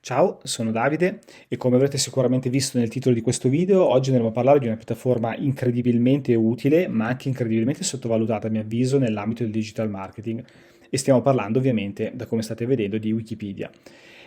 Ciao, sono Davide e come avrete sicuramente visto nel titolo di questo video, oggi andremo a parlare di una piattaforma incredibilmente utile, ma anche incredibilmente sottovalutata a mio avviso nell'ambito del digital marketing. E stiamo parlando ovviamente, da come state vedendo, di Wikipedia.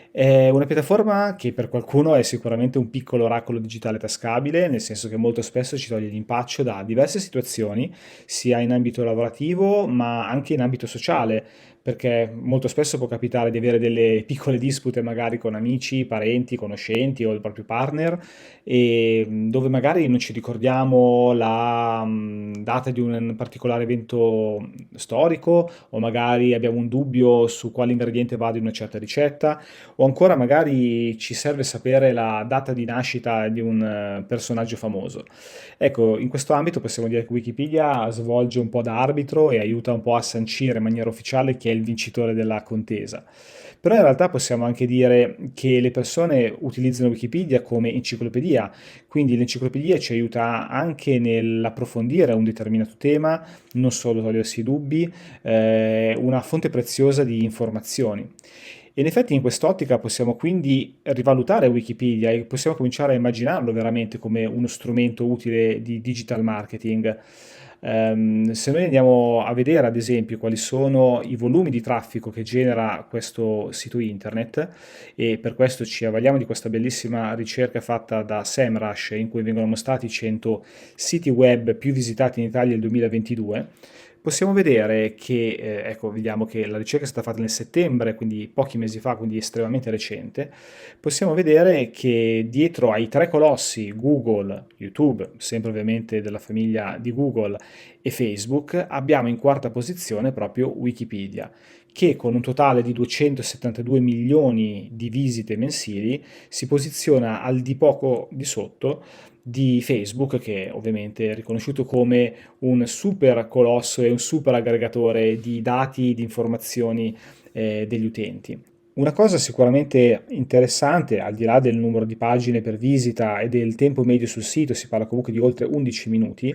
È una piattaforma che per qualcuno è sicuramente un piccolo oracolo digitale tascabile, nel senso che molto spesso ci toglie d'impaccio da diverse situazioni, sia in ambito lavorativo ma anche in ambito sociale, perché molto spesso può capitare di avere delle piccole dispute magari con amici, parenti, conoscenti o il proprio partner, e dove magari non ci ricordiamo la data di un particolare evento storico, o magari abbiamo un dubbio su quale ingrediente vada in una certa ricetta, o ancora magari ci serve sapere la data di nascita di un personaggio famoso. Ecco, in questo ambito possiamo dire che Wikipedia svolge un po' da arbitro e aiuta un po' a sancire in maniera ufficiale chi è il vincitore della contesa. Però in realtà possiamo anche dire che le persone utilizzano Wikipedia come enciclopedia, quindi l'enciclopedia ci aiuta anche nell'approfondire un determinato tema, non solo togliersi i dubbi, una fonte preziosa di informazioni. E in effetti in quest'ottica possiamo quindi rivalutare Wikipedia e possiamo cominciare a immaginarlo veramente come uno strumento utile di digital marketing. Se noi andiamo a vedere ad esempio quali sono i volumi di traffico che genera questo sito internet, e per questo ci avvaliamo di questa bellissima ricerca fatta da SEMrush in cui vengono mostrati 100 siti web più visitati in Italia nel 2022, possiamo vedere che, ecco, vediamo che la ricerca è stata fatta nel settembre, quindi pochi mesi fa, quindi estremamente recente. Possiamo vedere che dietro ai tre colossi, Google, YouTube, sempre ovviamente della famiglia di Google, e Facebook, abbiamo in quarta posizione proprio Wikipedia, che con un totale di 272 milioni di visite mensili si posiziona al di poco di sotto di Facebook, che ovviamente è riconosciuto come un super colosso e un super aggregatore di dati, di informazioni degli utenti. Una cosa sicuramente interessante, al di là del numero di pagine per visita e del tempo medio sul sito, si parla comunque di oltre 11 minuti,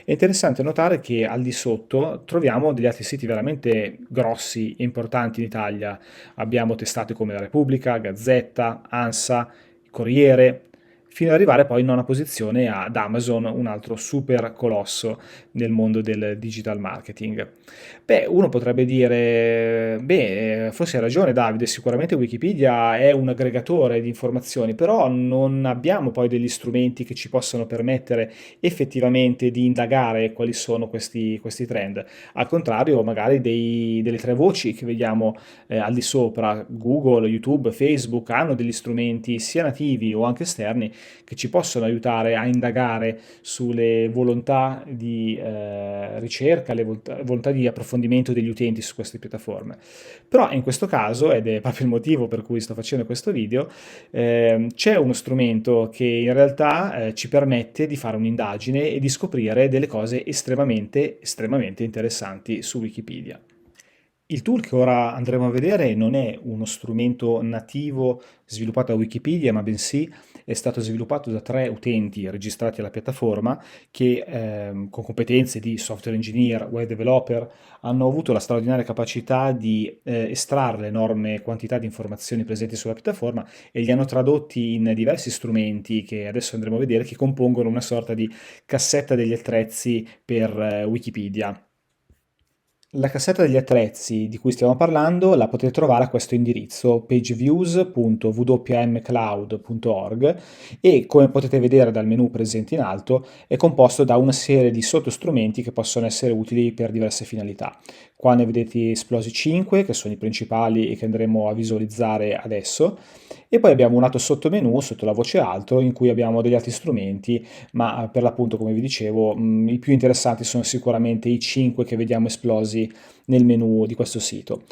è interessante notare che al di sotto troviamo degli altri siti veramente grossi e importanti in Italia. Abbiamo testate come La Repubblica, Gazzetta, ANSA, Corriere, fino ad arrivare poi in nona posizione ad Amazon, un altro super colosso nel mondo del digital marketing. Beh, uno potrebbe dire, beh, forse hai ragione Davide, sicuramente Wikipedia è un aggregatore di informazioni, però non abbiamo poi degli strumenti che ci possano permettere effettivamente di indagare quali sono questi trend. Al contrario, magari delle tre voci che vediamo al di sopra, Google, YouTube, Facebook, hanno degli strumenti sia nativi o anche esterni che ci possono aiutare a indagare sulle volontà di ricerca, le volontà di approfondimento degli utenti su queste piattaforme. Però in questo caso, ed è proprio il motivo per cui sto facendo questo video, c'è uno strumento che in realtà ci permette di fare un'indagine e di scoprire delle cose estremamente interessanti su Wikipedia. Il tool che ora andremo a vedere non è uno strumento nativo sviluppato da Wikipedia, ma bensì è stato sviluppato da tre utenti registrati alla piattaforma che con competenze di software engineer, web developer, hanno avuto la straordinaria capacità di estrarre l'enorme quantità di informazioni presenti sulla piattaforma e li hanno tradotti in diversi strumenti che adesso andremo a vedere, che compongono una sorta di cassetta degli attrezzi per Wikipedia. La cassetta degli attrezzi di cui stiamo parlando la potete trovare a questo indirizzo pageviews.wmcloud.org e come potete vedere dal menu presente in alto è composto da una serie di sottostrumenti che possono essere utili per diverse finalità. Qua ne vedete esplosi 5 che sono i principali e che andremo a visualizzare adesso, e poi abbiamo un lato sottomenu sotto la voce altro in cui abbiamo degli altri strumenti, ma per l'appunto, come vi dicevo, i più interessanti sono sicuramente i 5 che vediamo esplosi nel menu di questo sito.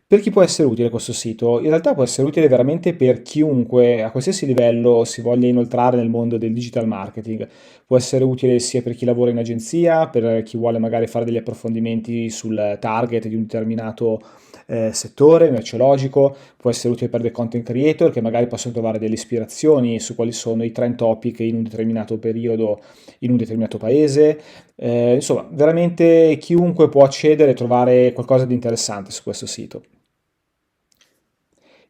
Per chi può essere utile questo sito? In realtà può essere utile veramente per chiunque a qualsiasi livello si voglia inoltrare nel mondo del digital marketing. Può essere utile sia per chi lavora in agenzia, per chi vuole magari fare degli approfondimenti sul target di un determinato settore merceologico, può essere utile per dei content creator che magari possono trovare delle ispirazioni su quali sono i trend topic in un determinato periodo in un determinato paese. Insomma, veramente chiunque può accedere e trovare qualcosa di interessante su questo sito.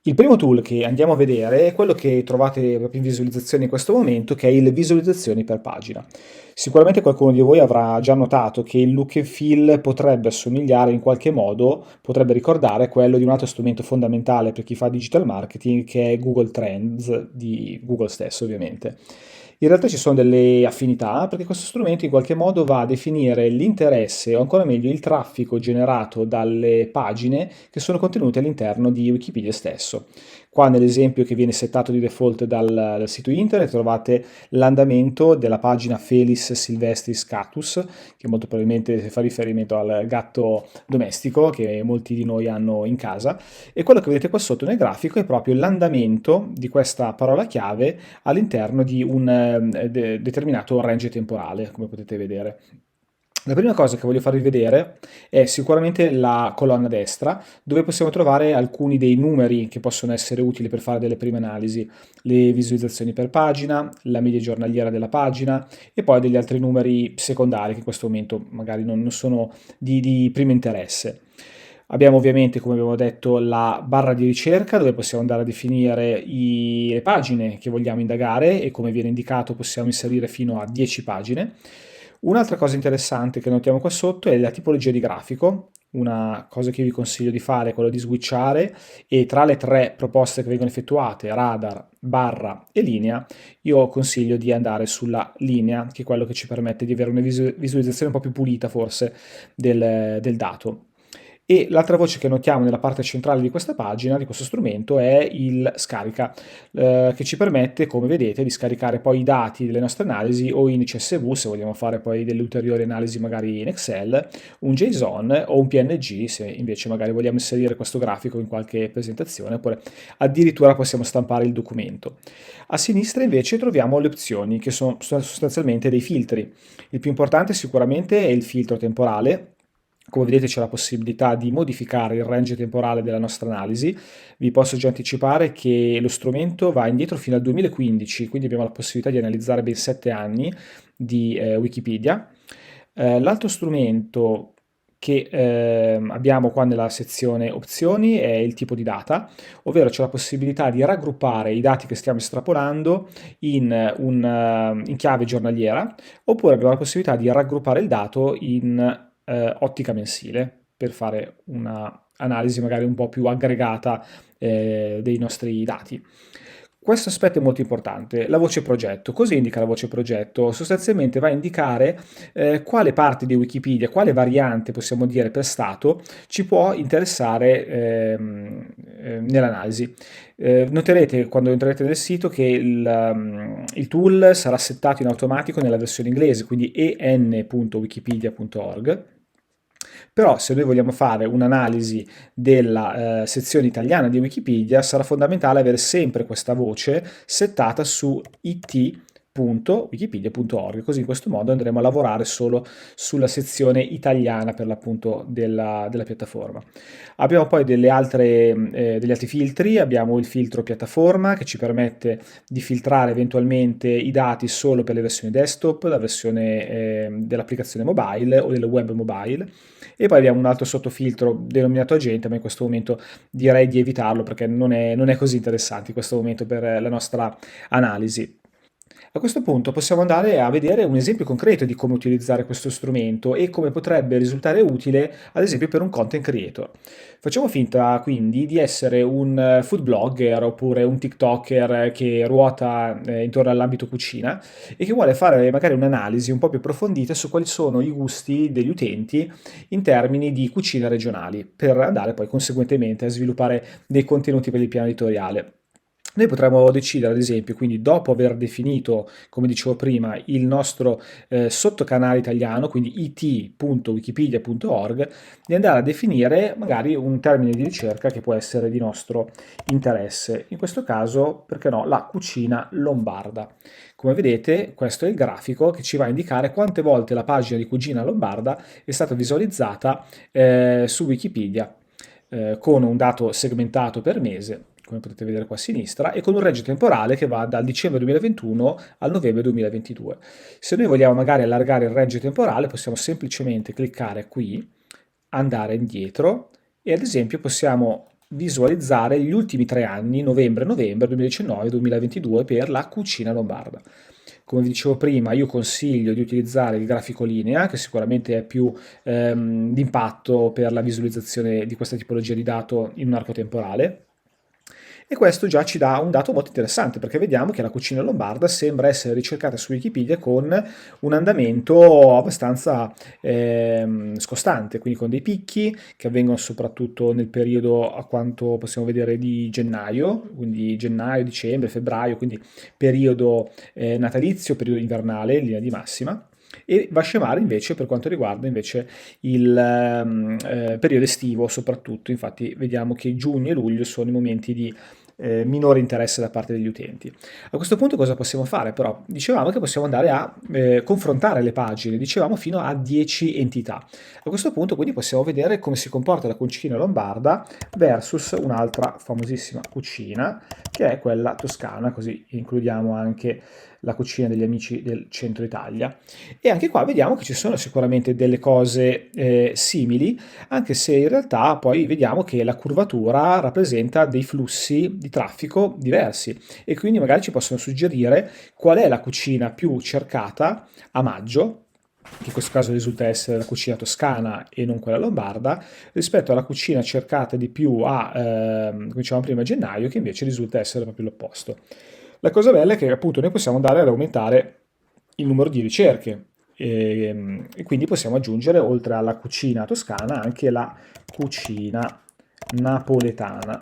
Il primo tool che andiamo a vedere è quello che trovate proprio in visualizzazione in questo momento, che è il visualizzazioni per pagina. Sicuramente qualcuno di voi avrà già notato che il look and feel potrebbe assomigliare in qualche modo, potrebbe ricordare quello di un altro strumento fondamentale per chi fa digital marketing, che è Google Trends, di Google stesso ovviamente. In realtà ci sono delle affinità perché questo strumento in qualche modo va a definire l'interesse o ancora meglio il traffico generato dalle pagine che sono contenute all'interno di Wikipedia stesso. Qua nell'esempio che viene settato di default dal sito internet trovate l'andamento della pagina Felis Silvestris Cactus, che molto probabilmente fa riferimento al gatto domestico che molti di noi hanno in casa, e quello che vedete qua sotto nel grafico è proprio l'andamento di questa parola chiave all'interno di un determinato range temporale, come potete vedere. La prima cosa che voglio farvi vedere è sicuramente la colonna destra, dove possiamo trovare alcuni dei numeri che possono essere utili per fare delle prime analisi, le visualizzazioni per pagina, la media giornaliera della pagina e poi degli altri numeri secondari che in questo momento magari non sono di primo interesse. Abbiamo ovviamente, come abbiamo detto, la barra di ricerca dove possiamo andare a definire le pagine che vogliamo indagare e come viene indicato possiamo inserire fino a 10 pagine. Un'altra cosa interessante che notiamo qua sotto è la tipologia di grafico. Una cosa che vi consiglio di fare è quella di switchare e tra le tre proposte che vengono effettuate, radar, barra e linea, io consiglio di andare sulla linea, che è quello che ci permette di avere una visualizzazione un po' più pulita forse del dato. E l'altra voce che notiamo nella parte centrale di questa pagina, di questo strumento, è il scarica, che ci permette, come vedete, di scaricare poi i dati delle nostre analisi o in CSV, se vogliamo fare poi delle ulteriori analisi magari in Excel, un JSON o un PNG, se invece magari vogliamo inserire questo grafico in qualche presentazione, oppure addirittura possiamo stampare il documento. A sinistra invece troviamo le opzioni, che sono sostanzialmente dei filtri. Il più importante sicuramente è il filtro temporale. Come vedete c'è la possibilità di modificare il range temporale della nostra analisi. Vi posso già anticipare che lo strumento va indietro fino al 2015, quindi abbiamo la possibilità di analizzare ben 7 anni di Wikipedia. L'altro strumento che abbiamo qua nella sezione opzioni è il tipo di data, ovvero c'è la possibilità di raggruppare i dati che stiamo estrapolando in chiave giornaliera, oppure abbiamo la possibilità di raggruppare il dato in ottica mensile per fare una analisi magari un po' più aggregata dei nostri dati. Questo aspetto è molto importante, la voce progetto. Cosa indica la voce progetto? Sostanzialmente va a indicare quale parte di Wikipedia, quale variante possiamo dire per stato ci può interessare nell'analisi. Noterete quando entrerete nel sito che il tool sarà settato in automatico nella versione inglese, quindi en.wikipedia.org. Però se noi vogliamo fare un'analisi della sezione italiana di Wikipedia sarà fondamentale avere sempre questa voce settata su it.wikipedia.org, così in questo modo andremo a lavorare solo sulla sezione italiana per l'appunto della piattaforma. Abbiamo poi degli altri filtri, abbiamo il filtro piattaforma che ci permette di filtrare eventualmente i dati solo per le versioni desktop, la versione dell'applicazione mobile o del web mobile. E poi abbiamo un altro sottofiltro denominato agente, ma in questo momento direi di evitarlo perché non è così interessante in questo momento per la nostra analisi. A questo punto possiamo andare a vedere un esempio concreto di come utilizzare questo strumento e come potrebbe risultare utile, ad esempio, per un content creator. Facciamo finta quindi di essere un food blogger oppure un TikToker che ruota intorno all'ambito cucina e che vuole fare magari un'analisi un po' più approfondita su quali sono i gusti degli utenti in termini di cucina regionali, per andare poi conseguentemente a sviluppare dei contenuti per il piano editoriale. Noi potremmo decidere, ad esempio, quindi dopo aver definito, come dicevo prima, il nostro sottocanale italiano, quindi it.wikipedia.org, di andare a definire magari un termine di ricerca che può essere di nostro interesse. In questo caso, perché no, la cucina lombarda. Come vedete, questo è il grafico che ci va a indicare quante volte la pagina di cucina lombarda è stata visualizzata su Wikipedia con un dato segmentato per mese, come potete vedere qua a sinistra, e con un range temporale che va dal dicembre 2021 al novembre 2022. Se noi vogliamo magari allargare il range temporale, possiamo semplicemente cliccare qui, andare indietro e ad esempio possiamo visualizzare gli ultimi 3 anni, novembre-novembre 2019-2022, per la cucina lombarda. Come vi dicevo prima, io consiglio di utilizzare il grafico linea, che sicuramente è più d'impatto per la visualizzazione di questa tipologia di dato in un arco temporale. E questo già ci dà un dato molto interessante, perché vediamo che la cucina lombarda sembra essere ricercata su Wikipedia con un andamento abbastanza scostante, quindi con dei picchi che avvengono soprattutto nel periodo, a quanto possiamo vedere, di gennaio, quindi gennaio, dicembre, febbraio, quindi periodo natalizio, periodo invernale in linea di massima. E va a scemare invece per quanto riguarda invece il periodo estivo soprattutto. Infatti vediamo che giugno e luglio sono i momenti di minore interesse da parte degli utenti. A questo punto cosa possiamo fare però? Dicevamo che possiamo andare a confrontare le pagine, dicevamo fino a 10 entità. A questo punto quindi possiamo vedere come si comporta la cucina lombarda versus un'altra famosissima cucina, che è quella toscana, così includiamo anche la cucina degli amici del centro Italia. E anche qua vediamo che ci sono sicuramente delle cose simili, anche se in realtà poi vediamo che la curvatura rappresenta dei flussi di traffico diversi, e quindi magari ci possono suggerire qual è la cucina più cercata a maggio, che in questo caso risulta essere la cucina toscana e non quella lombarda, rispetto alla cucina cercata di più come dicevamo prima, a gennaio, che invece risulta essere proprio l'opposto. La cosa bella è che appunto noi possiamo andare ad aumentare il numero di ricerche, e quindi possiamo aggiungere, oltre alla cucina toscana, anche la cucina napoletana.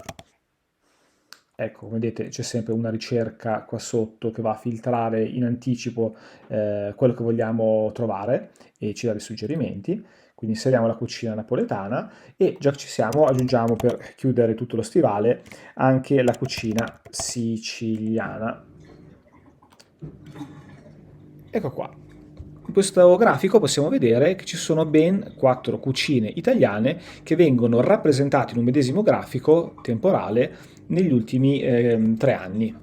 Ecco, come vedete c'è sempre una ricerca qua sotto che va a filtrare in anticipo quello che vogliamo trovare e ci dà dei suggerimenti. Quindi inseriamo la cucina napoletana e già che ci siamo aggiungiamo, per chiudere tutto lo stivale, anche la cucina siciliana. Ecco qua. In questo grafico possiamo vedere che ci sono ben 4 cucine italiane che vengono rappresentate in un medesimo grafico temporale negli ultimi 3 anni.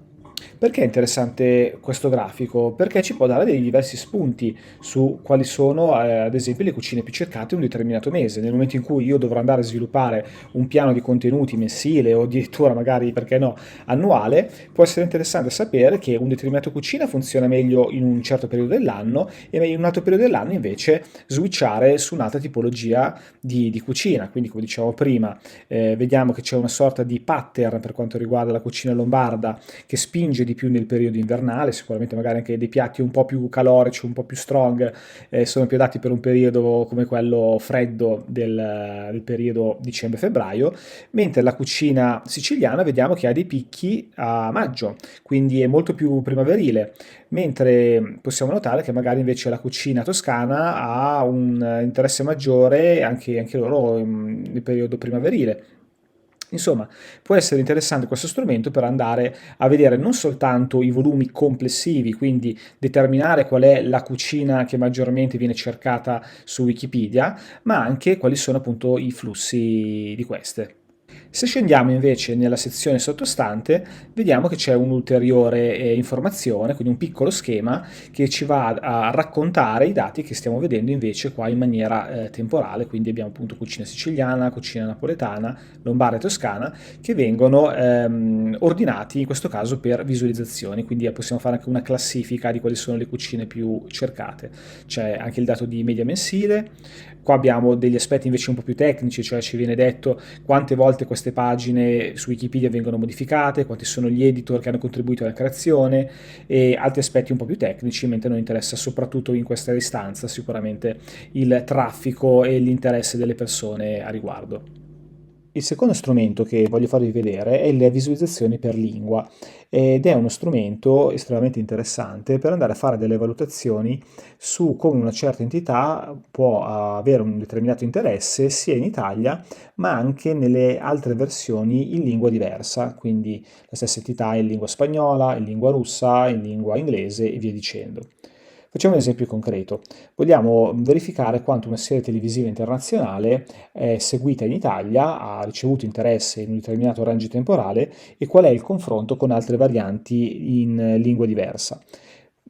Perché è interessante questo grafico? Perché ci può dare dei diversi spunti su quali sono, ad esempio, le cucine più cercate in un determinato mese. Nel momento in cui io dovrò andare a sviluppare un piano di contenuti mensile o addirittura magari, perché no, annuale, può essere interessante sapere che un determinato cucina funziona meglio in un certo periodo dell'anno e in un altro periodo dell'anno invece switchare su un'altra tipologia di cucina. Quindi, come dicevamo prima, vediamo che c'è una sorta di pattern per quanto riguarda la cucina lombarda che spinge di più nel periodo invernale, sicuramente magari anche dei piatti un po' più calorici, un po' più strong, sono più adatti per un periodo come quello freddo del periodo dicembre-febbraio, mentre la cucina siciliana vediamo che ha dei picchi a maggio, quindi è molto più primaverile, mentre possiamo notare che magari invece la cucina toscana ha un interesse maggiore anche loro nel periodo primaverile. Insomma, può essere interessante questo strumento per andare a vedere non soltanto i volumi complessivi, quindi determinare qual è la cucina che maggiormente viene cercata su Wikipedia, ma anche quali sono appunto i flussi di queste. Se scendiamo invece nella sezione sottostante, vediamo che c'è un'ulteriore informazione, quindi un piccolo schema che ci va a raccontare i dati che stiamo vedendo invece qua in maniera temporale, quindi abbiamo appunto cucina siciliana, cucina napoletana, lombarda e toscana, che vengono ordinati in questo caso per visualizzazioni, quindi possiamo fare anche una classifica di quali sono le cucine più cercate. C'è anche il dato di media mensile. Qua abbiamo degli aspetti invece un po' più tecnici, cioè ci viene detto quante volte queste pagine su Wikipedia vengono modificate, quanti sono gli editor che hanno contribuito alla creazione e altri aspetti un po' più tecnici, mentre a noi interessa soprattutto in questa istanza sicuramente il traffico e l'interesse delle persone a riguardo. Il secondo strumento che voglio farvi vedere è le visualizzazioni per lingua, ed è uno strumento estremamente interessante per andare a fare delle valutazioni su come una certa entità può avere un determinato interesse sia in Italia ma anche nelle altre versioni in lingua diversa, quindi la stessa entità in lingua spagnola, in lingua russa, in lingua inglese e via dicendo. Facciamo un esempio concreto. Vogliamo verificare quanto una serie televisiva internazionale è seguita in Italia, ha ricevuto interesse in un determinato range temporale e qual è il confronto con altre varianti in lingua diversa.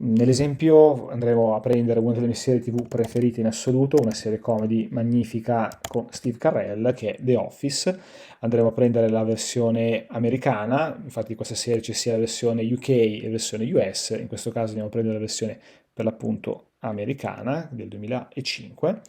Nell'esempio andremo a prendere una delle mie serie TV preferite in assoluto, una serie comedy magnifica con Steve Carell che è The Office. Andremo a prendere la versione americana, infatti in questa serie c'è sia la versione UK e la versione US, in questo caso andiamo a prendere la versione per l'appunto americana del 2005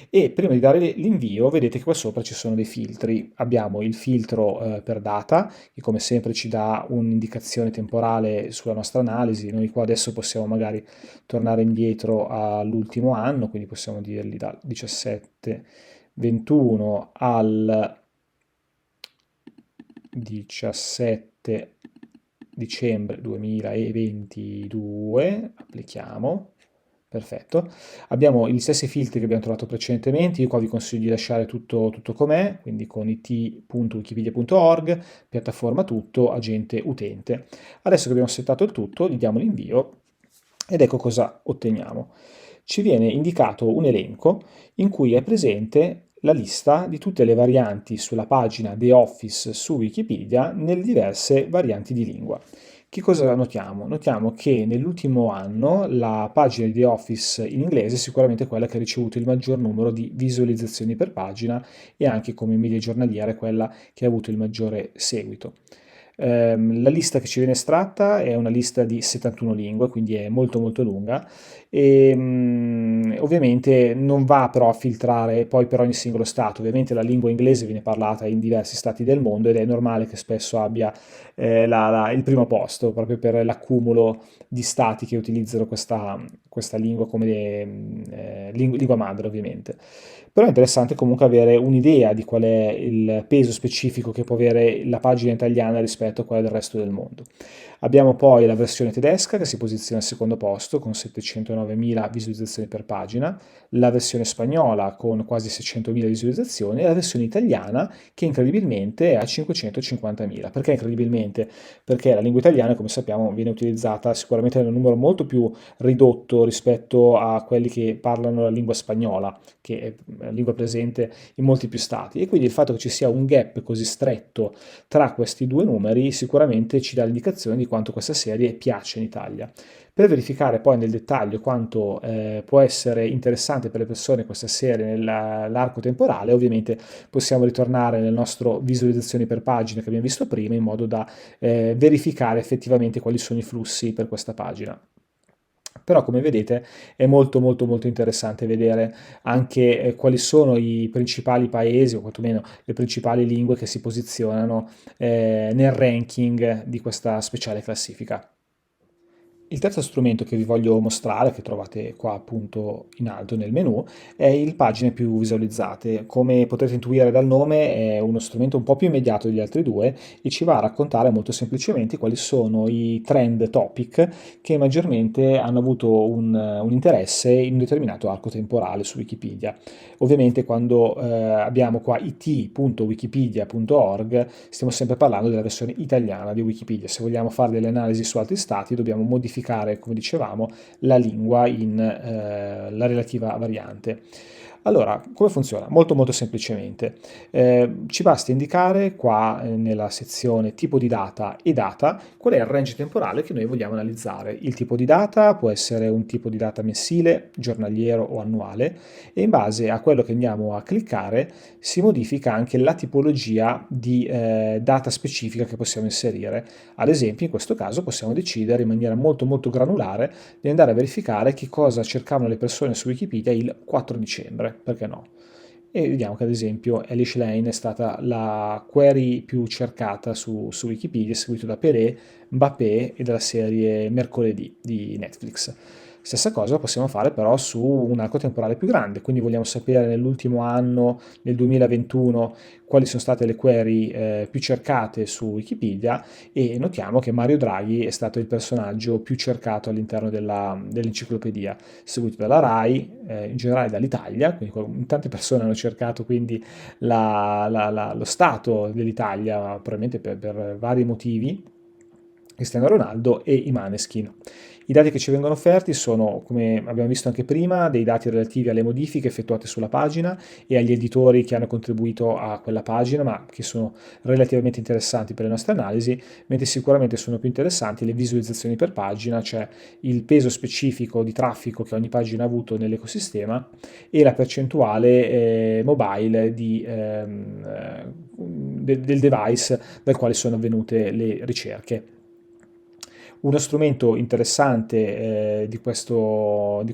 e prima di dare l'invio vedete che qua sopra ci sono dei filtri. Abbiamo il filtro per data che come sempre ci dà un'indicazione temporale sulla nostra analisi. Noi qua adesso possiamo magari tornare indietro all'ultimo anno, quindi possiamo dirgli dal 17-21 al 17 dicembre 2022, applichiamo. Perfetto. Abbiamo gli stessi filtri che abbiamo trovato precedentemente, io qua vi consiglio di lasciare tutto com'è, quindi con it.wikipedia.org, piattaforma tutto, agente utente. Adesso che abbiamo settato il tutto, gli diamo l'invio ed ecco cosa otteniamo. Ci viene indicato un elenco in cui è presente la lista di tutte le varianti sulla pagina The Office su Wikipedia nelle diverse varianti di lingua. Che cosa notiamo? Notiamo che nell'ultimo anno la pagina di The Office in inglese è sicuramente quella che ha ricevuto il maggior numero di visualizzazioni per pagina e anche come media giornaliera quella che ha avuto il maggiore seguito. La lista che ci viene estratta è una lista di 71 lingue, quindi è molto molto lunga e ovviamente non va però a filtrare poi per ogni singolo stato. Ovviamente la lingua inglese viene parlata in diversi stati del mondo ed è normale che spesso abbia il primo posto proprio per l'accumulo di stati che utilizzano questa lingua come lingua madre ovviamente. Però è interessante comunque avere un'idea di qual è il peso specifico che può avere la pagina italiana rispetto a quella del resto del mondo. Abbiamo poi la versione tedesca che si posiziona al secondo posto con 709.000 visualizzazioni per pagina, la versione spagnola con quasi 600.000 visualizzazioni e la versione italiana che incredibilmente è a 550.000. Perché incredibilmente? Perché la lingua italiana, come sappiamo, viene utilizzata sicuramente in un numero molto più ridotto rispetto a quelli che parlano la lingua spagnola, che è una lingua presente in molti più stati. E quindi il fatto che ci sia un gap così stretto tra questi due numeri sicuramente ci dà l'indicazione di quanto questa serie piace in Italia. Per verificare poi nel dettaglio quanto può essere interessante per le persone questa serie nell'arco temporale, ovviamente possiamo ritornare nel nostro visualizzazioni per pagina che abbiamo visto prima in modo da verificare effettivamente quali sono i flussi per questa pagina. Però come vedete è molto molto molto interessante vedere anche quali sono i principali paesi o quantomeno le principali lingue che si posizionano nel ranking di questa speciale classifica. Il terzo strumento che vi voglio mostrare, che trovate qua appunto in alto nel menu, è il pagine più visualizzate. Come potete intuire dal nome è uno strumento un po' più immediato degli altri due e ci va a raccontare molto semplicemente quali sono i trend topic che maggiormente hanno avuto un interesse in un determinato arco temporale su Wikipedia. Ovviamente quando abbiamo qua it.wikipedia.org stiamo sempre parlando della versione italiana di Wikipedia. Se vogliamo fare delle analisi su altri stati dobbiamo modificare, come dicevamo, la lingua in la relativa variante. Allora, come funziona? Molto molto semplicemente. Ci basta indicare qua nella sezione tipo di data e data qual è il range temporale che noi vogliamo analizzare. Il tipo di data può essere un tipo di data mensile, giornaliero o annuale e in base a quello che andiamo a cliccare si modifica anche la tipologia di data specifica che possiamo inserire. Ad esempio, in questo caso possiamo decidere in maniera molto molto granulare di andare a verificare che cosa cercavano le persone su Wikipedia il 4 dicembre, perché no? E vediamo che ad esempio Elish Lane è stata la query più cercata su Wikipedia, seguito da Pelé, Mbappé e dalla serie Mercoledì di Netflix. Stessa cosa possiamo fare però su un arco temporale più grande, quindi vogliamo sapere nell'ultimo anno, nel 2021, quali sono state le query più cercate su Wikipedia e notiamo che Mario Draghi è stato il personaggio più cercato all'interno dell'enciclopedia, seguito dalla RAI, in generale dall'Italia, quindi tante persone hanno cercato quindi lo stato dell'Italia, probabilmente per vari motivi, Cristiano Ronaldo e i Maneskin. I dati che ci vengono offerti sono, come abbiamo visto anche prima, dei dati relativi alle modifiche effettuate sulla pagina e agli editori che hanno contribuito a quella pagina, ma che sono relativamente interessanti per le nostre analisi, mentre sicuramente sono più interessanti le visualizzazioni per pagina, cioè il peso specifico di traffico che ogni pagina ha avuto nell'ecosistema e la percentuale mobile del device dal quale sono avvenute le ricerche. Uno strumento interessante di questo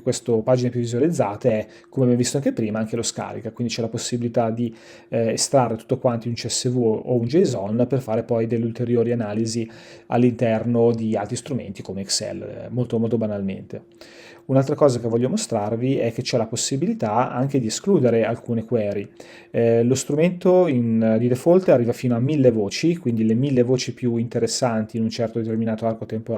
pagine più visualizzate è, come abbiamo visto anche prima, anche lo scarica, quindi c'è la possibilità di estrarre tutto quanto in CSV o un JSON per fare poi delle ulteriori analisi all'interno di altri strumenti come Excel, molto, molto banalmente. Un'altra cosa che voglio mostrarvi è che c'è la possibilità anche di escludere alcune query. Lo strumento di default arriva fino a 1000 voci, quindi le 1000 voci più interessanti in un certo determinato arco temporale,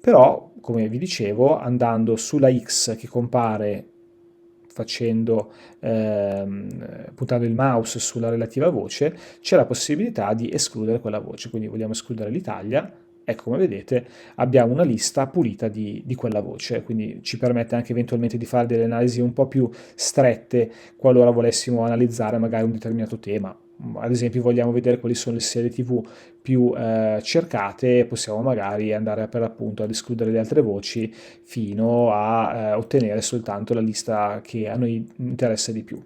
però, come vi dicevo, andando sulla X che compare puntando il mouse sulla relativa voce, c'è la possibilità di escludere quella voce. Quindi vogliamo escludere l'Italia. Ecco, come vedete, abbiamo una lista pulita di quella voce, quindi ci permette anche eventualmente di fare delle analisi un po' più strette qualora volessimo analizzare magari un determinato tema. Ad esempio, vogliamo vedere quali sono le serie TV più cercate, possiamo magari andare per l'appunto ad escludere le altre voci fino a ottenere soltanto la lista che a noi interessa di più.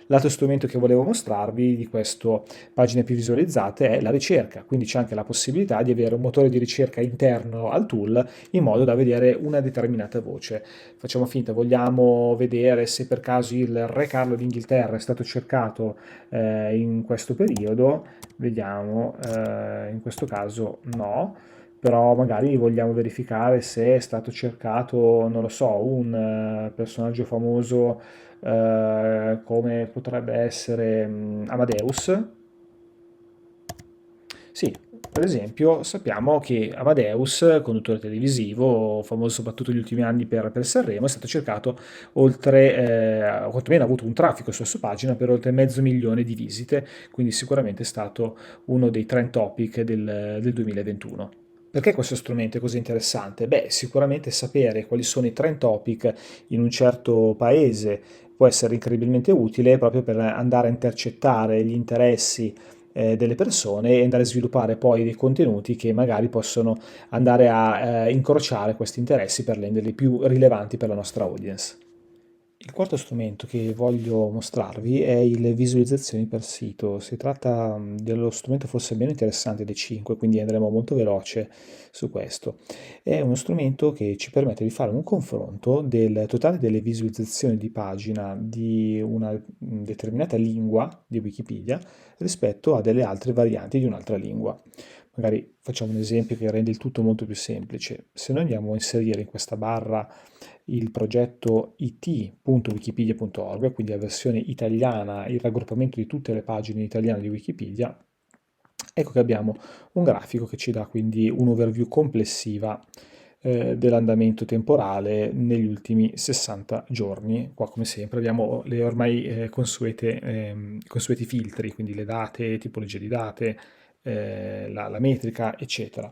L'altro strumento che volevo mostrarvi di questo pagine più visualizzate è la ricerca, quindi c'è anche la possibilità di avere un motore di ricerca interno al tool in modo da vedere una determinata voce. Facciamo finta, vogliamo vedere se per caso il re Carlo d'Inghilterra è stato cercato in questo periodo, vediamo, in questo caso no, però magari vogliamo verificare se è stato cercato, non lo so, un personaggio famoso come potrebbe essere Amadeus. Sì, per esempio sappiamo che Amadeus, conduttore televisivo, famoso soprattutto negli ultimi anni per Sanremo, è stato cercato o quantomeno ha avuto un traffico sulla sua pagina per oltre 500.000 di visite, quindi sicuramente è stato uno dei trend topic del 2021. Perché questo strumento è così interessante? Beh, sicuramente sapere quali sono i trend topic in un certo paese può essere incredibilmente utile proprio per andare a intercettare gli interessi delle persone e andare a sviluppare poi dei contenuti che magari possono andare a incrociare questi interessi per renderli più rilevanti per la nostra audience. Il quarto strumento che voglio mostrarvi è le visualizzazioni per sito. Si tratta dello strumento forse meno interessante dei 5, quindi andremo molto veloce su questo. È uno strumento che ci permette di fare un confronto del totale delle visualizzazioni di pagina di una determinata lingua di Wikipedia rispetto a delle altre varianti di un'altra lingua. Magari facciamo un esempio che rende il tutto molto più semplice. Se noi andiamo a inserire in questa barra il progetto it.wikipedia.org, quindi la versione italiana, il raggruppamento di tutte le pagine italiane di Wikipedia, ecco che abbiamo un grafico che ci dà quindi un'overview complessiva dell'andamento temporale negli ultimi 60 giorni. Qua come sempre abbiamo le ormai consueti filtri, quindi le date, tipologie di date, la metrica, eccetera.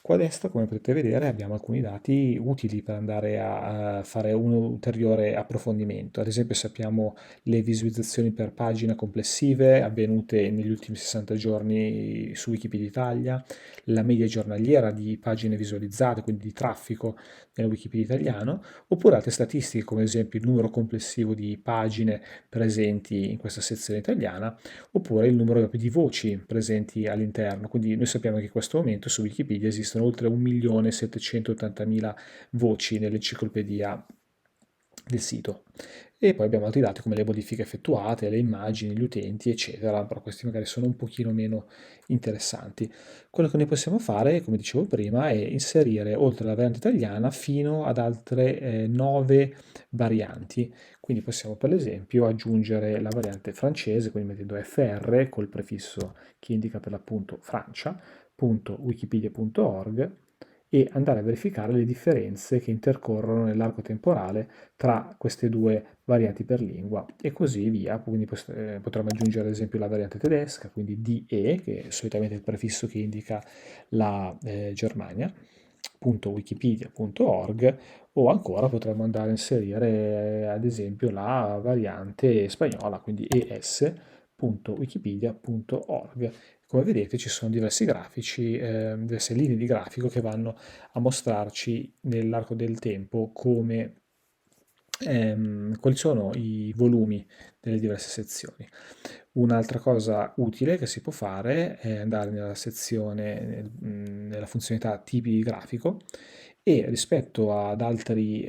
Qua a destra, come potete vedere, abbiamo alcuni dati utili per andare a fare un ulteriore approfondimento. Ad esempio sappiamo le visualizzazioni per pagina complessive avvenute negli ultimi 60 giorni su Wikipedia Italia, la media giornaliera di pagine visualizzate, quindi di traffico nella Wikipedia italiano, oppure altre statistiche come ad esempio il numero complessivo di pagine presenti in questa sezione italiana, oppure il numero di voci presenti all'interno. Quindi noi sappiamo che in questo momento su Wikipedia esistono oltre 1.780.000 voci nell'enciclopedia del sito. E poi abbiamo altri dati come le modifiche effettuate, le immagini, gli utenti, eccetera, però questi magari sono un pochino meno interessanti. Quello che noi possiamo fare, come dicevo prima, è inserire oltre alla variante italiana fino ad altre 9 varianti. Quindi possiamo per esempio aggiungere la variante francese, quindi mettendo fr col prefisso che indica per l'appunto Francia.wikipedia.org e andare a verificare le differenze che intercorrono nell'arco temporale tra queste due varianti per lingua e così via. Quindi potremmo aggiungere ad esempio la variante tedesca, quindi DE, che è solitamente il prefisso che indica la Germania, es.wikipedia.org, o ancora potremmo andare a inserire ad esempio la variante spagnola, quindi es.wikipedia.org. Come vedete ci sono diversi grafici, diverse linee di grafico che vanno a mostrarci nell'arco del tempo quali sono i volumi delle diverse sezioni. Un'altra cosa utile che si può fare è andare nella sezione, nella funzionalità tipi di grafico, e rispetto ad altri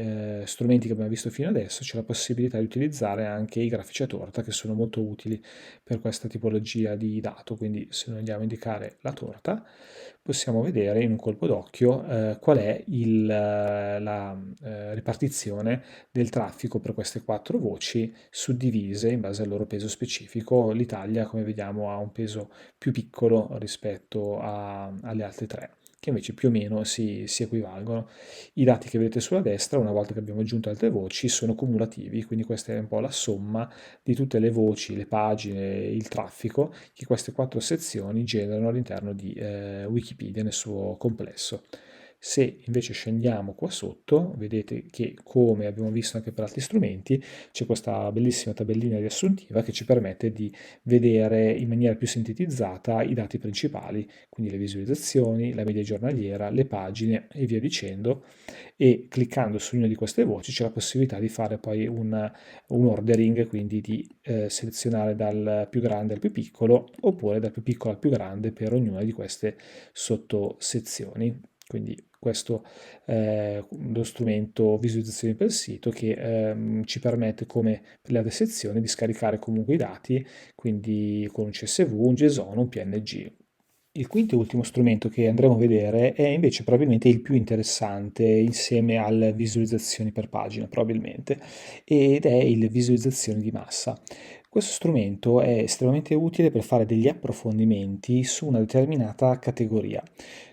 strumenti che abbiamo visto fino adesso c'è la possibilità di utilizzare anche i grafici a torta, che sono molto utili per questa tipologia di dato. Quindi se noi andiamo a indicare la torta possiamo vedere in un colpo d'occhio qual è la ripartizione del traffico per queste quattro voci suddivise in base al loro peso specifico. L'Italia, come vediamo, ha un peso più piccolo rispetto alle altre tre, che invece più o meno si equivalgono. I dati che vedete sulla destra, una volta che abbiamo aggiunto altre voci, sono cumulativi, quindi questa è un po' la somma di tutte le voci, le pagine, il traffico che queste quattro sezioni generano all'interno di Wikipedia nel suo complesso. Se invece scendiamo qua sotto, vedete che, come abbiamo visto anche per altri strumenti, c'è questa bellissima tabellina riassuntiva che ci permette di vedere in maniera più sintetizzata i dati principali, quindi le visualizzazioni, la media giornaliera, le pagine e via dicendo, e cliccando su una di queste voci c'è la possibilità di fare poi un ordering, quindi di selezionare dal più grande al più piccolo, oppure dal più piccolo al più grande per ognuna di queste sottosezioni. Quindi questo è lo strumento visualizzazione per sito che ci permette, come per le altre sezioni, di scaricare comunque i dati, quindi con un CSV, un JSON, un PNG. Il quinto e ultimo strumento che andremo a vedere è invece probabilmente il più interessante insieme alle visualizzazioni per pagina, probabilmente, ed è il visualizzazione di massa. Questo strumento è estremamente utile per fare degli approfondimenti su una determinata categoria.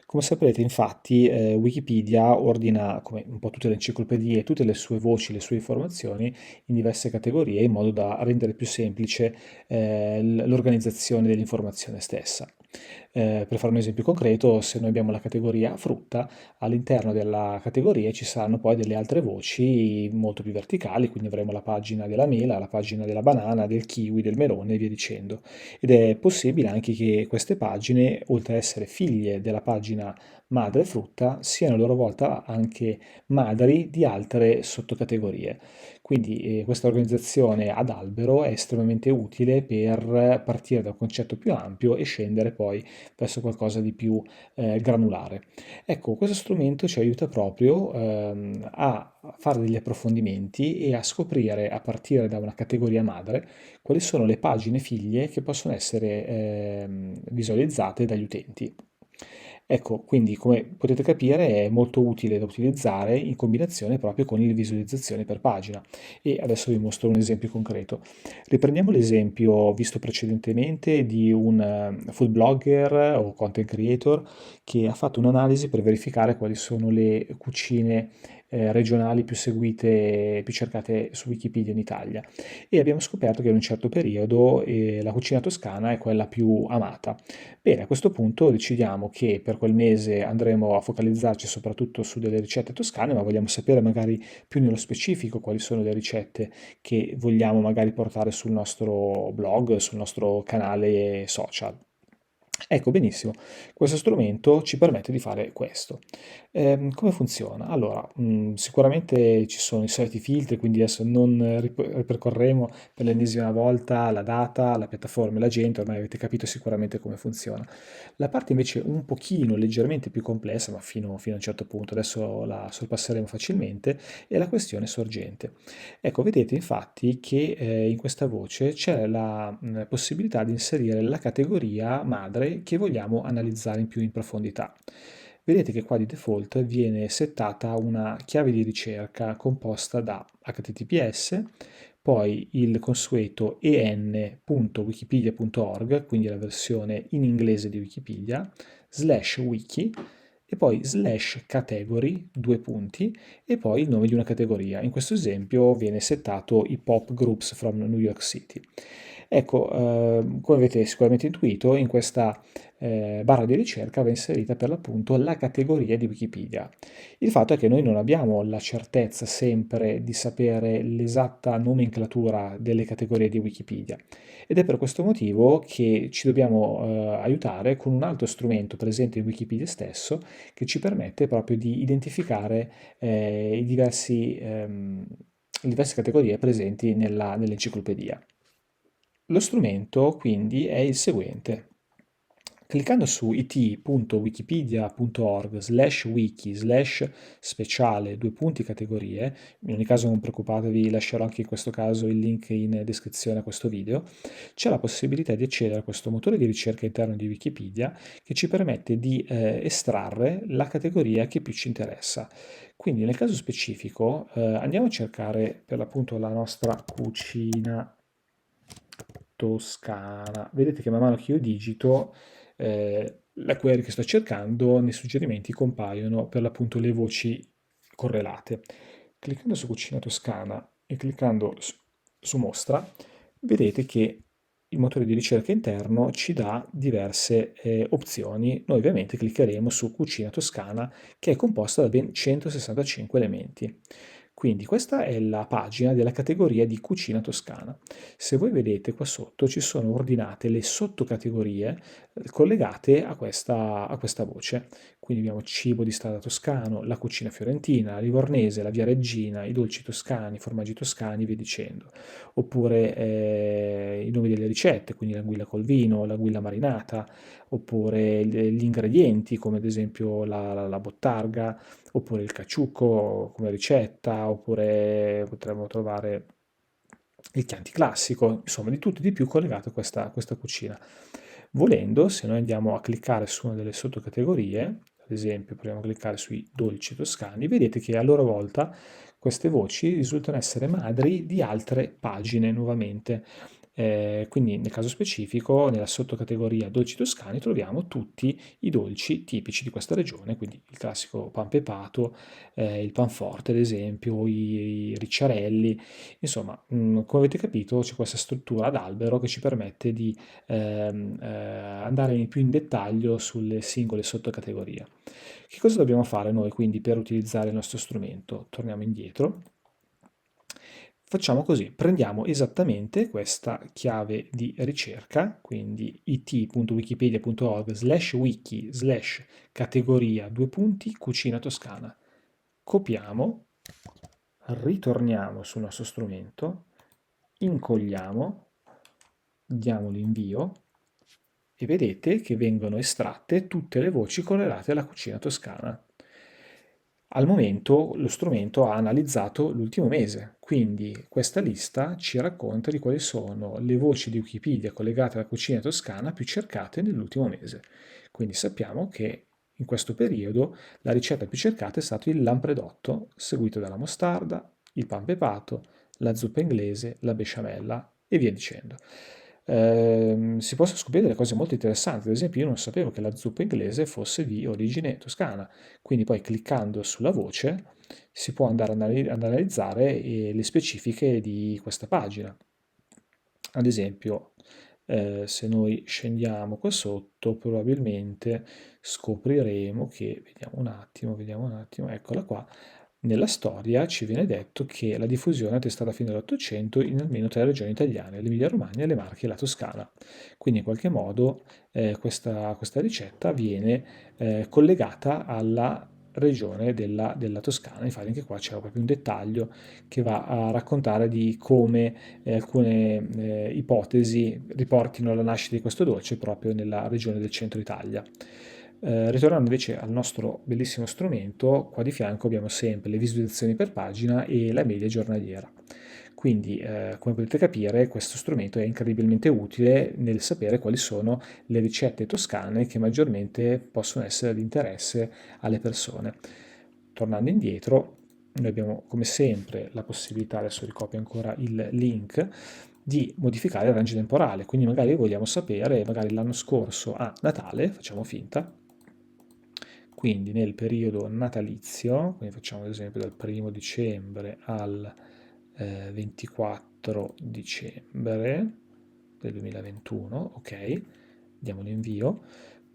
Come saprete, infatti, Wikipedia ordina, come un po' tutte le enciclopedie, tutte le sue voci, le sue informazioni in diverse categorie in modo da rendere più semplice l'organizzazione dell'informazione stessa. Per fare un esempio concreto, se noi abbiamo la categoria frutta, all'interno della categoria ci saranno poi delle altre voci molto più verticali, quindi avremo la pagina della mela, la pagina della banana, del kiwi, del melone e via dicendo. Ed è possibile anche che queste pagine, oltre ad essere figlie della pagina madre frutta, siano a loro volta anche madri di altre sottocategorie. Quindi questa organizzazione ad albero è estremamente utile per partire da un concetto più ampio e scendere poi verso qualcosa di più granulare. Ecco, questo strumento ci aiuta proprio a fare degli approfondimenti e a scoprire, a partire da una categoria madre, quali sono le pagine figlie che possono essere visualizzate dagli utenti. Ecco, quindi come potete capire è molto utile da utilizzare in combinazione proprio con le visualizzazioni per pagina. E adesso vi mostro un esempio concreto. Riprendiamo l'esempio visto precedentemente di un food blogger o content creator che ha fatto un'analisi per verificare quali sono le cucine regionali più seguite, più cercate su Wikipedia in Italia, e abbiamo scoperto che in un certo periodo la cucina toscana è quella più amata. Bene, a questo punto decidiamo che per quel mese andremo a focalizzarci soprattutto su delle ricette toscane, ma vogliamo sapere magari più nello specifico quali sono le ricette che vogliamo magari portare sul nostro blog, sul nostro canale social. Ecco, benissimo, questo strumento ci permette di fare questo. Come funziona? Allora, sicuramente ci sono i soliti filtri, quindi adesso non ripercorremo per l'ennesima volta la data, la piattaforma e la gente, ormai avete capito sicuramente come funziona. La parte invece un pochino leggermente più complessa, ma fino a un certo punto, adesso la sorpasseremo facilmente, è la questione sorgente. Ecco, vedete infatti che in questa voce c'è la possibilità di inserire la categoria madre che vogliamo analizzare in più in profondità. Vedete che qua di default viene settata una chiave di ricerca composta da HTTPS, poi il consueto en.wikipedia.org, quindi la versione in inglese di Wikipedia, /wiki, e poi /category, due punti, e poi il nome di una categoria. In questo esempio viene settato Hip Hop Groups from New York City. Ecco, come avete sicuramente intuito, in questa barra di ricerca va inserita per l'appunto la categoria di Wikipedia. Il fatto è che noi non abbiamo la certezza sempre di sapere l'esatta nomenclatura delle categorie di Wikipedia ed è per questo motivo che ci dobbiamo aiutare con un altro strumento presente in Wikipedia stesso che ci permette proprio di identificare le diverse categorie presenti nell'enciclopedia. Lo strumento quindi è il seguente. Cliccando su it.wikipedia.org/wiki/speciale due punti categorie, in ogni caso non preoccupatevi, lascerò anche in questo caso il link in descrizione a questo video, c'è la possibilità di accedere a questo motore di ricerca interno di Wikipedia che ci permette di estrarre la categoria che più ci interessa. Quindi nel caso specifico andiamo a cercare per l'appunto la nostra cucina toscana. Vedete che man mano che io digito la query che sto cercando, nei suggerimenti compaiono per l'appunto le voci correlate. Cliccando su cucina toscana e cliccando su mostra, vedete che il motore di ricerca interno ci dà diverse opzioni. Noi ovviamente cliccheremo su cucina toscana che è composta da ben 165 elementi. Quindi questa è la pagina della categoria di cucina toscana. Se voi vedete qua sotto ci sono ordinate le sottocategorie collegate a questa voce. Quindi abbiamo cibo di strada toscano, la cucina fiorentina, la livornese, la via Reggina, i dolci toscani, i formaggi toscani, via dicendo. Oppure i nomi delle ricette, quindi l'anguilla col vino, l'anguilla marinata, oppure gli ingredienti come ad esempio la bottarga, oppure il caciucco come ricetta, oppure potremmo trovare il Chianti classico, insomma di tutto e di più collegato a questa cucina. Volendo, se noi andiamo a cliccare su una delle sottocategorie, ad esempio proviamo a cliccare sui dolci toscani, vedete che a loro volta queste voci risultano essere madri di altre pagine nuovamente. Quindi nel caso specifico, nella sottocategoria dolci toscani, troviamo tutti i dolci tipici di questa regione, quindi il classico pan pepato, il panforte ad esempio, i ricciarelli, insomma, come avete capito c'è questa struttura ad albero che ci permette di andare più in dettaglio sulle singole sottocategorie. Che cosa dobbiamo fare noi quindi per utilizzare il nostro strumento? Torniamo indietro. Facciamo così, prendiamo esattamente questa chiave di ricerca, quindi it.wikipedia.org/wiki/categoria due punti cucina toscana. Copiamo, ritorniamo sul nostro strumento, incolliamo, diamo l'invio e vedete che vengono estratte tutte le voci correlate alla cucina toscana. Al momento lo strumento ha analizzato l'ultimo mese, quindi questa lista ci racconta di quali sono le voci di Wikipedia collegate alla cucina toscana più cercate nell'ultimo mese. Quindi sappiamo che in questo periodo la ricetta più cercata è stato il lampredotto, seguito dalla mostarda, il pan pepato, la zuppa inglese, la besciamella e via dicendo. Si possono scoprire delle cose molto interessanti, ad esempio io non sapevo che la zuppa inglese fosse di origine toscana, quindi poi cliccando sulla voce si può andare ad analizzare le specifiche di questa pagina. Ad esempio, se noi scendiamo qua sotto, probabilmente scopriremo che, vediamo un attimo, eccola qua, nella storia ci viene detto che la diffusione è attestata fino all'Ottocento in almeno tre regioni italiane, l'Emilia-Romagna, le Marche e la Toscana. Quindi in qualche modo questa ricetta viene collegata alla regione della Toscana. Infatti anche qua c'è proprio un dettaglio che va a raccontare di come alcune ipotesi riportino la nascita di questo dolce proprio nella regione del centro Italia. Ritornando invece al nostro bellissimo strumento, qua di fianco abbiamo sempre le visualizzazioni per pagina e la media giornaliera. Quindi, come potete capire, questo strumento è incredibilmente utile nel sapere quali sono le ricette toscane che maggiormente possono essere di interesse alle persone. Tornando indietro, noi abbiamo come sempre la possibilità, adesso ricopio ancora il link, di modificare il range temporale, quindi magari vogliamo sapere, magari l'anno scorso a Natale, facciamo finta, quindi nel periodo natalizio, quindi facciamo ad esempio dal 1 dicembre al 24 dicembre del 2021, ok, diamo l'invio,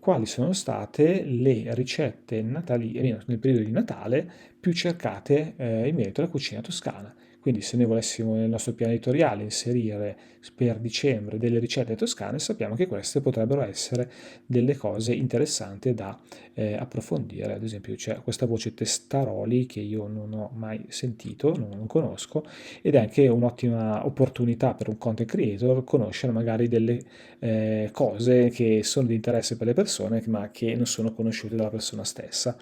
quali sono state le ricette nel periodo di Natale più cercate in merito alla cucina toscana. Quindi se noi volessimo nel nostro piano editoriale inserire per dicembre delle ricette toscane, sappiamo che queste potrebbero essere delle cose interessanti da approfondire. Ad esempio c'è questa voce Testaroli che io non ho mai sentito, non conosco, ed è anche un'ottima opportunità per un content creator conoscere magari delle cose che sono di interesse per le persone ma che non sono conosciute dalla persona stessa.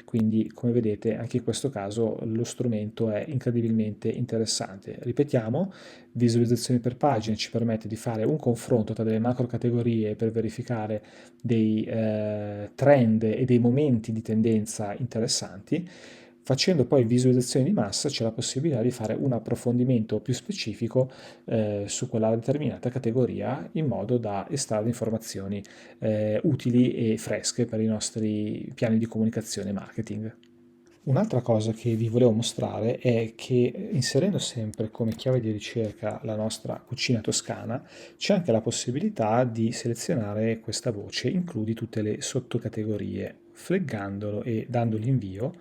Quindi, come vedete, anche in questo caso lo strumento è incredibilmente interessante. Ripetiamo, visualizzazioni per pagine ci permette di fare un confronto tra delle macro categorie per verificare dei trend e dei momenti di tendenza interessanti. Facendo poi visualizzazioni di massa c'è la possibilità di fare un approfondimento più specifico su quella determinata categoria in modo da estrarre informazioni utili e fresche per i nostri piani di comunicazione e marketing. Un'altra cosa che vi volevo mostrare è che inserendo sempre come chiave di ricerca la nostra cucina toscana, c'è anche la possibilità di selezionare questa voce, includi tutte le sottocategorie. Fleggandolo e dando l'invio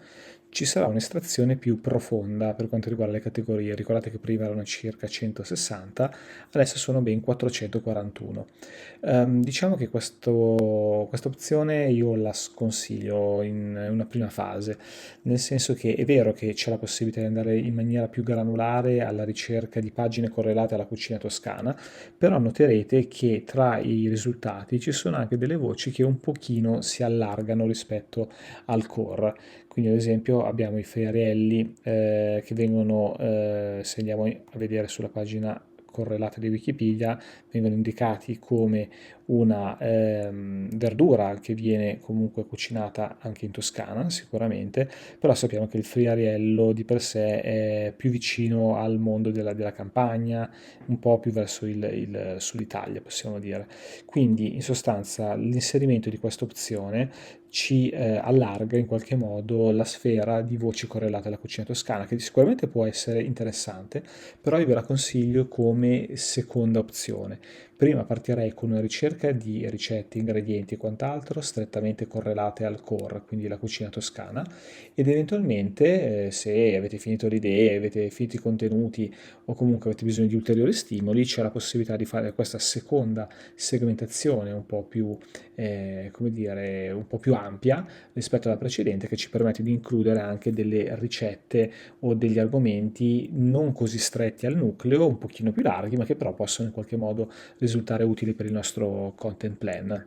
ci sarà un'estrazione più profonda per quanto riguarda le categorie. Ricordate che prima erano circa 160, adesso sono ben 441. Diciamo che questa opzione io la sconsiglio in una prima fase, nel senso che è vero che c'è la possibilità di andare in maniera più granulare alla ricerca di pagine correlate alla cucina toscana, però noterete che tra i risultati ci sono anche delle voci che un pochino si allargano rispetto al core. Quindi ad esempio abbiamo i friarielli che vengono, se andiamo a vedere sulla pagina correlata di Wikipedia, vengono indicati come una verdura che viene comunque cucinata anche in Toscana sicuramente, però sappiamo che il friariello di per sé è più vicino al mondo della campagna, un po' più verso il sud Italia possiamo dire. Quindi in sostanza l'inserimento di questa opzione ci allarga in qualche modo la sfera di voci correlate alla cucina toscana, che sicuramente può essere interessante, però io ve la consiglio come seconda opzione. Prima partirei con una ricerca di ricette, ingredienti e quant'altro strettamente correlate al core, quindi la cucina toscana, ed eventualmente se avete finito le idee, avete finito i contenuti o comunque avete bisogno di ulteriori stimoli, c'è la possibilità di fare questa seconda segmentazione un po' più, come dire, un po' più ampia rispetto alla precedente, che ci permette di includere anche delle ricette o degli argomenti non così stretti al nucleo, un pochino più larghi, ma che però possono in qualche modo risultare utili per il nostro content plan.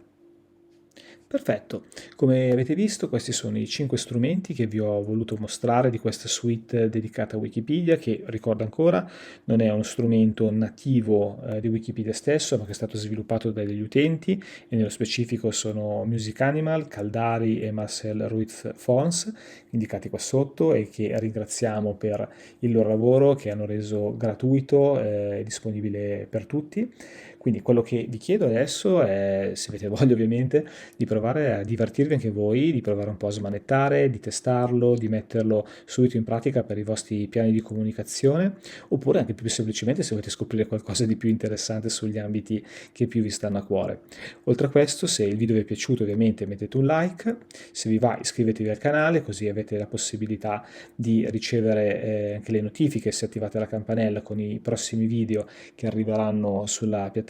Perfetto, come avete visto questi sono i 5 strumenti che vi ho voluto mostrare di questa suite dedicata a Wikipedia, che ricordo ancora non è uno strumento nativo di Wikipedia stesso, ma che è stato sviluppato dagli utenti e nello specifico sono Music Animal, Caldari e Marcel Ruiz Fons, indicati qua sotto e che ringraziamo per il loro lavoro che hanno reso gratuito e disponibile per tutti. Quindi quello che vi chiedo adesso è, se avete voglia ovviamente, di provare a divertirvi anche voi, di provare un po' a smanettare, di testarlo, di metterlo subito in pratica per i vostri piani di comunicazione, oppure anche più semplicemente se volete scoprire qualcosa di più interessante sugli ambiti che più vi stanno a cuore. Oltre a questo, se il video vi è piaciuto ovviamente mettete un like, se vi va iscrivetevi al canale così avete la possibilità di ricevere anche le notifiche se attivate la campanella con i prossimi video che arriveranno sulla piattaforma.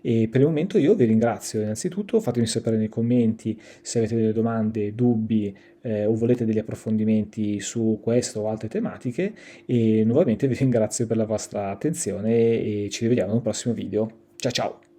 E per il momento io vi ringrazio innanzitutto, fatemi sapere nei commenti se avete delle domande, dubbi o volete degli approfondimenti su questo o altre tematiche e nuovamente vi ringrazio per la vostra attenzione e ci rivediamo in un prossimo video. Ciao ciao!